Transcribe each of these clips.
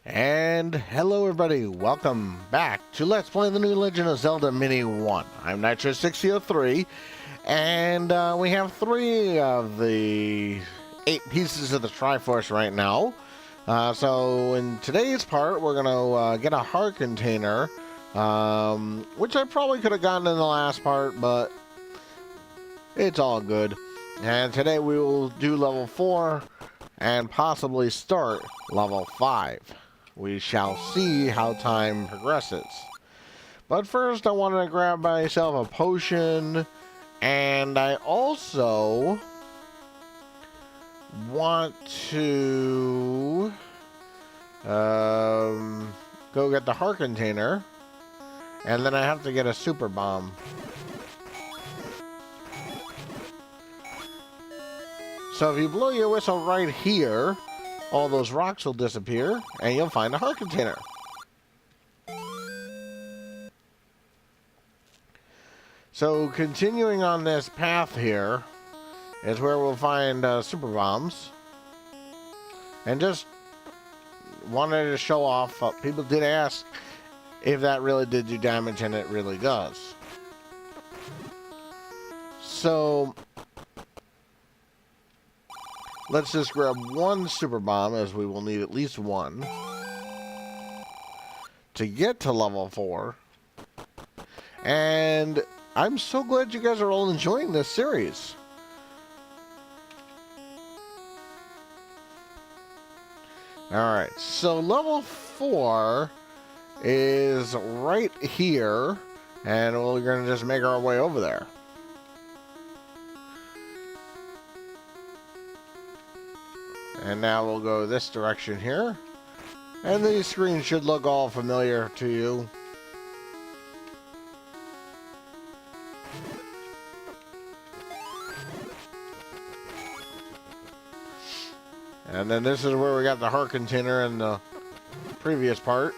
And hello everybody, welcome back to Let's Play the new Legend of Zelda Mini 1. I'm Nitro6003, and we have 3 of the 8 pieces of the Triforce right now. So in today's part, we're going to get a heart container, which I probably could have gotten in the last part, but it's all good. And today we will do level 4 and possibly start level 5. We shall see how time progresses. But first, I wanted to grab myself a potion, and I also want to go get the heart container, and then I have to get a super bomb. So if you blow your whistle right here, all those rocks will disappear, and you'll find a heart container. So continuing on this path here is where we'll find super bombs. And just wanted to show off, people did ask if that really did do damage, and it really does. So let's just grab one super bomb, as we will need at least one to get to level 4. And I'm so glad you guys are all enjoying this series. Alright, so level 4 is right here, and we're going to just make our way over there. And now we'll go this direction here. And these screens should look all familiar to you. And then this is where we got the heart container in the previous part.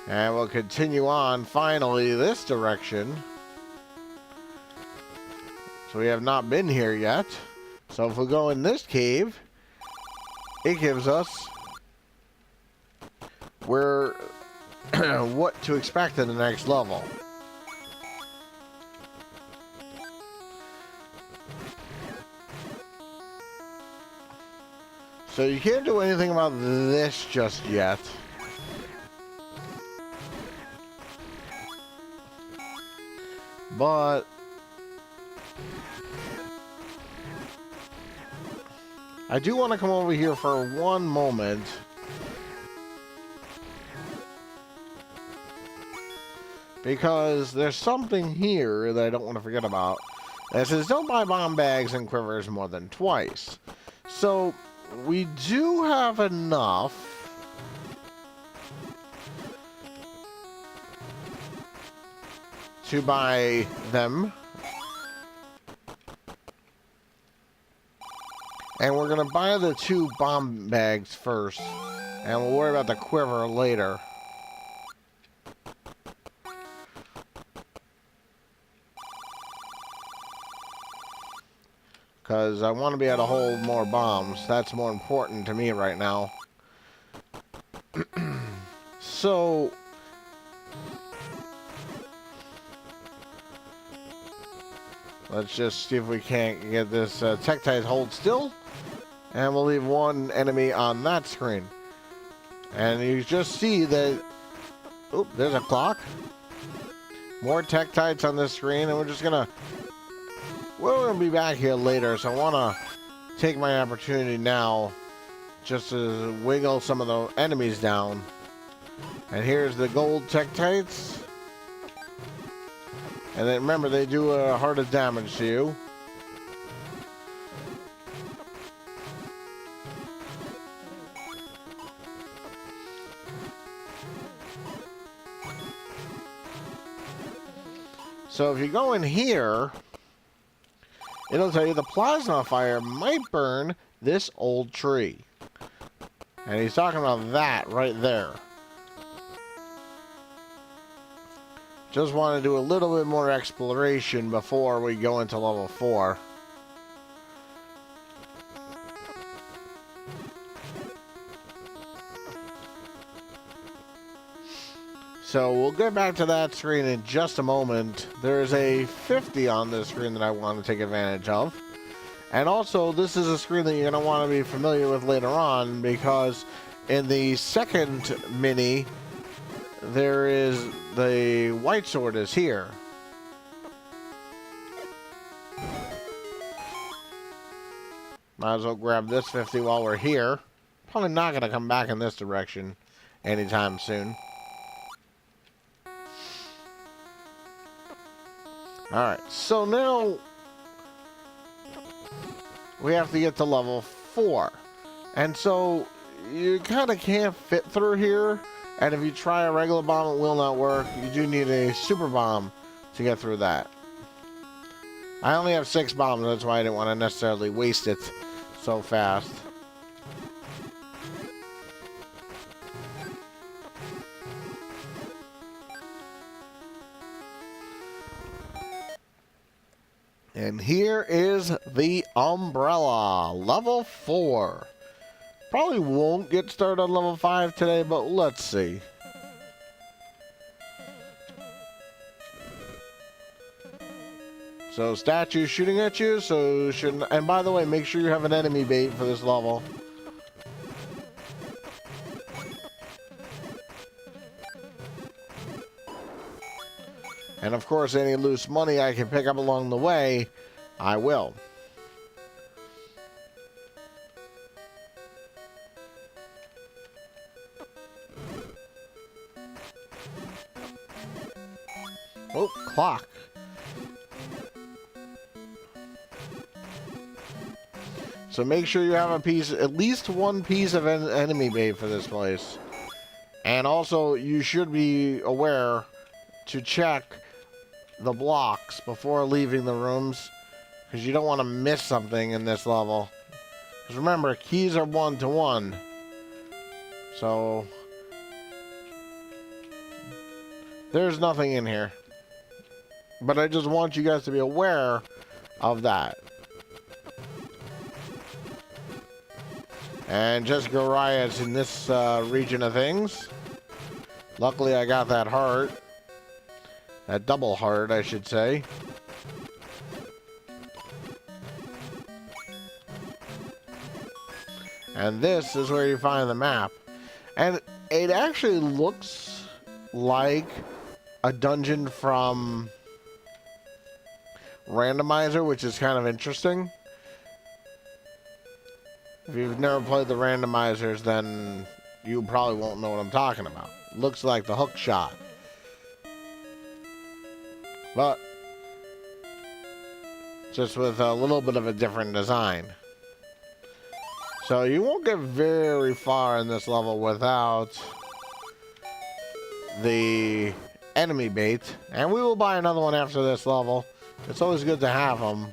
And we'll continue on, finally, this direction. So we have not been here yet. So if we go in this cave, it gives us where what to expect in the next level. So you can't do anything about this just yet. But I do want to come over here for one moment. Because there's something here that I don't want to forget about. And it says, don't buy bomb bags and quivers more than twice. So we do have enough to buy them. And we're going to buy the 2 bomb bags first, and we'll worry about the quiver later. Because I want to be able to hold more bombs. That's more important to me right now. So let's just see if we can't get this Pt5 hold still. And we'll leave one enemy on that screen. And you just see that... Oop, there's a clock. More Pt5s on this screen, and we're just gonna... We're gonna be back here later, so I wanna take my opportunity now just to wiggle some of the enemies down. And here's the gold Pt5s. And then remember, they do a heart of damage to you. So if you go in here, it'll tell you the plasma fire might burn this old tree. And he's talking about that right there. Just want to do a little bit more exploration before we go into level 4. So we'll get back to that screen in just a moment. There's a 50 on this screen that I want to take advantage of. And also, this is a screen that you're going to want to be familiar with later on, because in the second mini, there is the white sword is here. Might as well grab this 50 while we're here. Probably not going to come back in this direction anytime soon. Alright, so now we have to get to level 4. And so you kind of can't fit through here. And if you try a regular bomb, it will not work. You do need a super bomb to get through that. I only have 6 bombs, that's why I didn't want to necessarily waste it so fast. And here is the umbrella, level 4. Probably won't get started on level 5 today, but let's see. So statues shooting at you, so shouldn't. And by the way, make sure you have an enemy bait for this level. And of course, any loose money I can pick up along the way, I will. Oh, clock. So make sure you have a piece, at least one piece of enemy bait for this place. And also, you should be aware to check the blocks before leaving the rooms, because you don't want to miss something in this level. Because remember, keys are 1-to-1. So there's nothing in here. But I just want you guys to be aware of that. And just go riots in this region of things. Luckily, I got that heart. That double heart, I should say. And this is where you find the map. And it actually looks like a dungeon from Randomizer, which is kind of interesting. If you've never played the randomizers, then you probably won't know what I'm talking about. Looks like the hook shot. But just with a little bit of a different design. So you won't get very far in this level without the enemy bait. And we will buy another one after this level. It's always good to have them.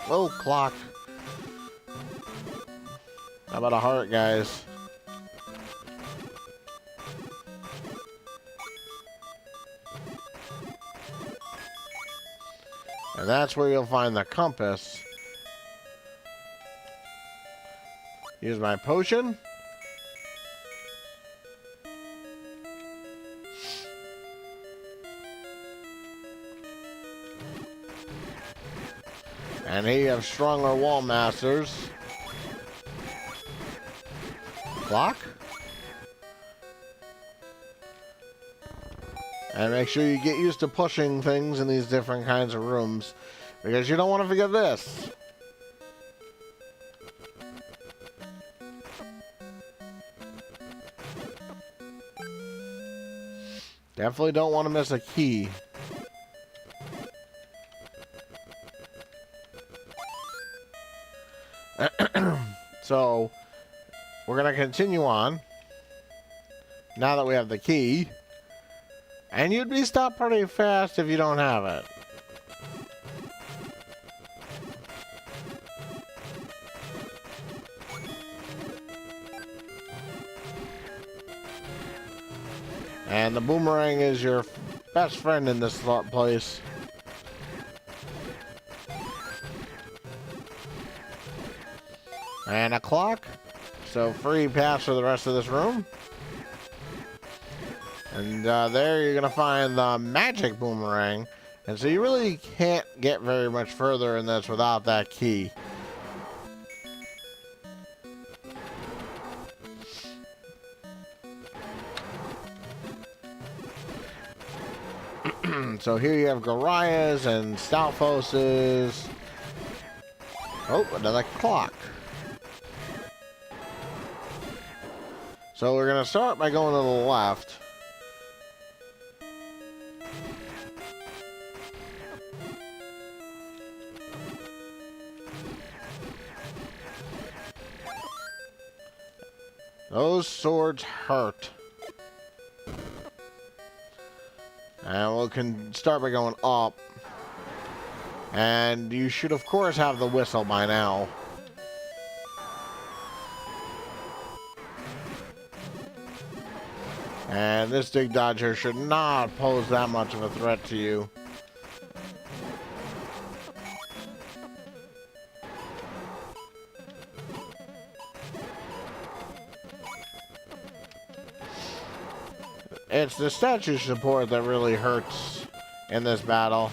Oh, clock. How about a heart, guys? And that's where you'll find the compass. Use my potion. And here you have stronger wall masters. Clock. And make sure you get used to pushing things in these different kinds of rooms, because you don't want to forget this. Definitely don't want to miss a key. So, we're going to continue on, now that we have the key. And you'd be stopped pretty fast if you don't have it. And the boomerang is your best friend in this place. And a clock. So free pass for the rest of this room. And there you're going to find the magic boomerang. And so you really can't get very much further in this without that key. So here you have Gorias and Stalfoses. Oh, another clock. So we're going to start by going to the left. Those swords hurt. And we can start by going up. And you should, of course, have the whistle by now. And this Dig Dodger should not pose that much of a threat to you. It's the statue support that really hurts in this battle.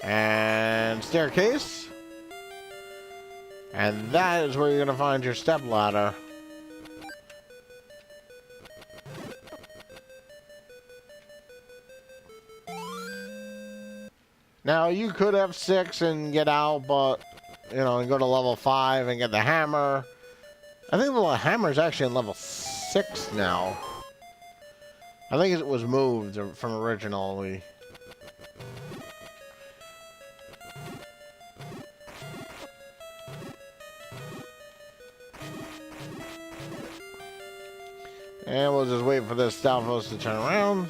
And staircase. And that is where you're going to find your step ladder. Now, you could have 6 and get out, but, you know, and go to level 5 and get the hammer. I think the hammer is actually in level 6 now. I think it was moved from originally. And we'll just wait for this Stalfos to turn around.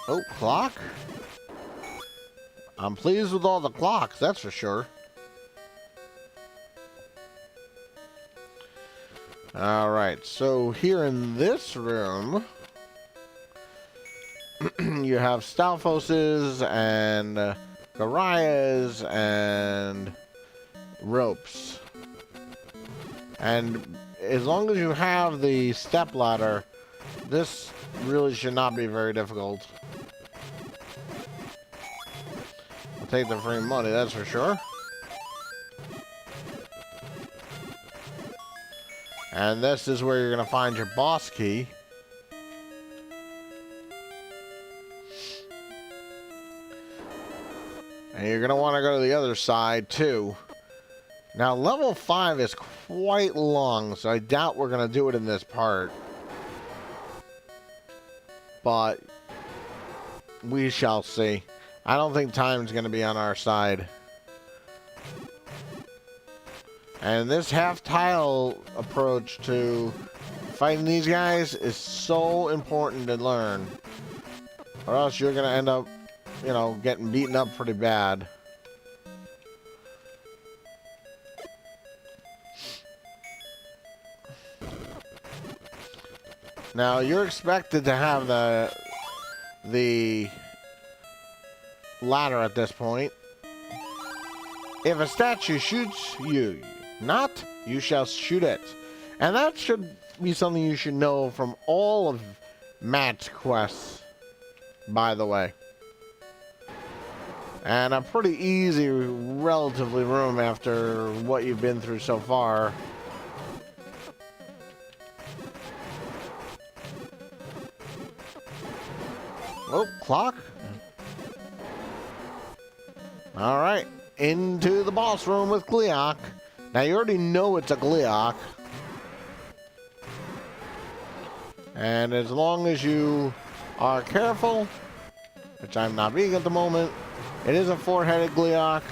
Oh, clock? I'm pleased with all the clocks, that's for sure. Alright, so here in this room, you have Stalfoses and Gorias and ropes. And as long as you have the step ladder, this really should not be very difficult. I'll take the free money, that's for sure. And this is where you're going to find your boss key. And you're going to want to go to the other side too. Now level 5 is quite long, so I doubt we're going to do it in this part. But we shall see. I don't think time's going to be on our side. And this half-tile approach to fighting these guys is so important to learn. Or else you're going to end up, you know, getting beaten up pretty bad. Now, you're expected to have the ladder at this point. If a statue shoots you, not, you shall shoot it. And that should be something you should know from all of Matt's quests, by the way. And a pretty easy, relatively room after what you've been through so far. Oh, clock. Alright, into the boss room with Gleeok. Now, you already know it's a Gleeok. And as long as you are careful, which I'm not being at the moment, it is a 4-headed Gleeok.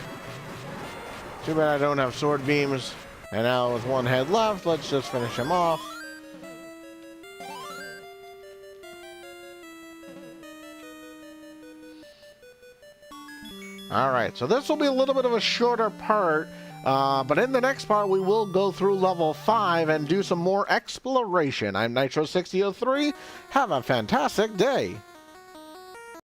Too bad I don't have sword beams. And now with 1 head left, let's just finish him off. Alright, so this will be a little bit of a shorter part. But in the next part, we will go through level 5 and do some more exploration. I'm Nitro6003. Have a fantastic day.